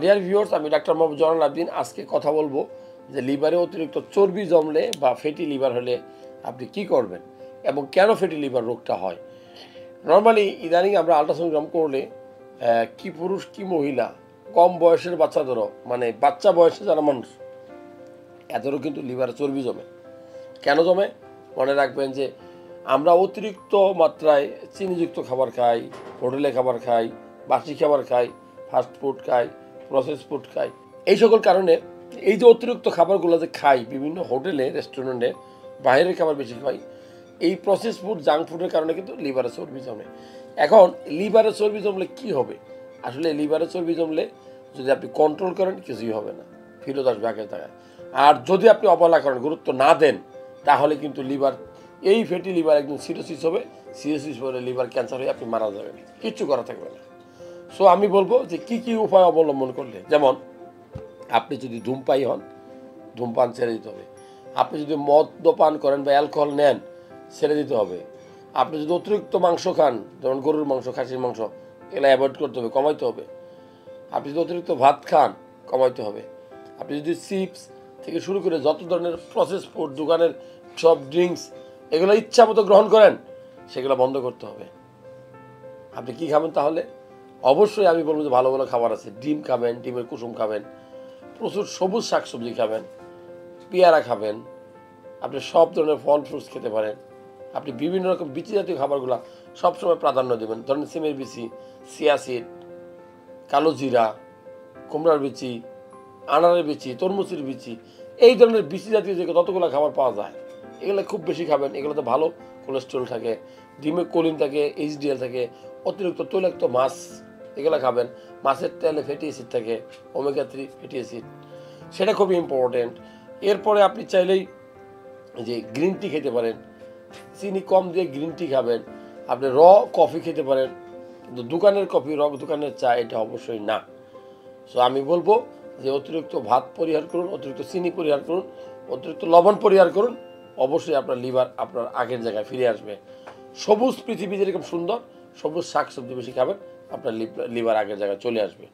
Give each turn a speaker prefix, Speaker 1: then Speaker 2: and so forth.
Speaker 1: Dear viewers, আমি doctor Mohammad Zainul Abedin. আজকে কথা বলবো যে লিভারে অতিরিক্ত চর্বি জমলে বা ফ্যাটি লিভার হলে আপনি কি করবেন এবং কেন ফ্যাটি লিভার রোগটা হয়। নর্মালি ইদানিং আমরা আলট্রাসোনোগ্রাম করলে কি পুরুষ কি মহিলা, কম বয়সের বাচ্চাদেরও, মানে বাচ্চা বয়সে যারা মানুষ, এদেরও কিন্তু লিভারে চর্বি জমে। কেন জমে? মনে রাখবেন যে আমরা অতিরিক্ত মাত্রায় চিনিযুক্ত খাবার খাই, হোটেলে খাবার খাই, বাসি খাবার খাই, ফাস্ট ফুড খাই, প্রসেস ফুড খাই। এই সকল কারণে এই যে অতিরিক্ত খাবারগুলো যে খাই বিভিন্ন হোটেলে, রেস্টুরেন্টে, বাইরের খাবার বেশি খাই, এই প্রসেস ফুড, জাঙ্ক ফুডের কারণে কিন্তু লিভারে চর্বি জমে। এখন লিভারে চর্বি জমলে কি হবে? আসলে লিভারে চর্বি জমলে যদি আপনি কন্ট্রোল করেন কিছুই হবে না, ফিরত আসবে আগের জায়গায়। আর যদি আপনি অবহেলা করেন, গুরুত্ব না দেন, তাহলে কিন্তু লিভার, এই ফ্যাটি লিভার একদম সিরোসিস হবে। সিরোসিস হলে লিভার ক্যান্সার হয়ে আপনি মারা যাবেন, কিচ্ছু করা থাকবে না। সো আমি বলবো যে কি কি উপায় অবলম্বন করলে, যেমন আপনি যদি ধূমপায়ী হন, ধূমপান ছেড়ে দিতে হবে। আপনি যদি মদ্যপান করেন বা অ্যালকোহল নেন, ছেড়ে দিতে হবে। আপনি যদি অতিরিক্ত মাংস খান, যেমন গরুর মাংস, খাসির মাংস, এগুলো অ্যাভয়েড করতে হবে, কমাইতে হবে। আপনি যদি অতিরিক্ত ভাত খান, কমাইতে হবে। আপনি যদি চিপস থেকে শুরু করে যত ধরনের প্রসেস ফুড, দোকানের সফট ড্রিঙ্কস, এগুলো ইচ্ছা মতো গ্রহণ করেন, সেগুলো বন্ধ করতে হবে। আপনি কি খাবেন তাহলে? অবশ্যই আমি বলবো যে ভালো ভালো খাবার আছে। ডিম খাবেন, ডিমের কুসুম খাবেন, প্রচুর সবুজ শাকসবজি খাবেন, পেয়ারা খাবেন, আপনি সব ধরনের ফল ফ্রুটস খেতে পারেন। আপনি বিভিন্ন রকম বিচি জাতীয় খাবারগুলো সবসময় প্রাধান্য দেবেন। ধরেন সিমের বিচি, চিয়া সিড, কালো জিরা, কুমড়ার বিচি, আনারের বিচি, তরমুজের বিচি, এই ধরনের বিচি জাতীয় যে যতগুলো খাবার পাওয়া যায়, এগুলো খুব বেশি খাবেন। এগুলোতে ভালো কোলেস্ট্রল থাকে, ডিমে কোলিন থাকে, এইচডিএল থাকে। অতিরিক্ত তৈলাক্ত মাছ, এগুলো খাবেন। মাছের তেলে ফ্যাটি অ্যাসিড থাকে, ওমেগা 3 ফ্যাটি অ্যাসিড, সেটা খুবই ইম্পর্টেন্ট। এরপরে আপনি চাইলেই যে গ্রিন টি খেতে পারেন, চিনি কম দিয়ে গ্রিন টি খাবেন। আপনি কফি খেতে পারেন, কিন্তু দোকানের কফি, দোকানের চা, এটা অবশ্যই না। সো আমি বলবো যে অতিরিক্ত ভাত পরিহার করুন, অতিরিক্ত চিনি পরিহার করুন, অতিরিক্ত লবণ পরিহার করুন। অবশ্যই আপনার লিভার আপনার আগের জায়গায় ফিরে আসবে। সবুজ পৃথিবী যেরকম সুন্দর, সবুজ শাকসবজি বেশি খাবেন, আপনার লিভার আগের জায়গায় চলে আসবে।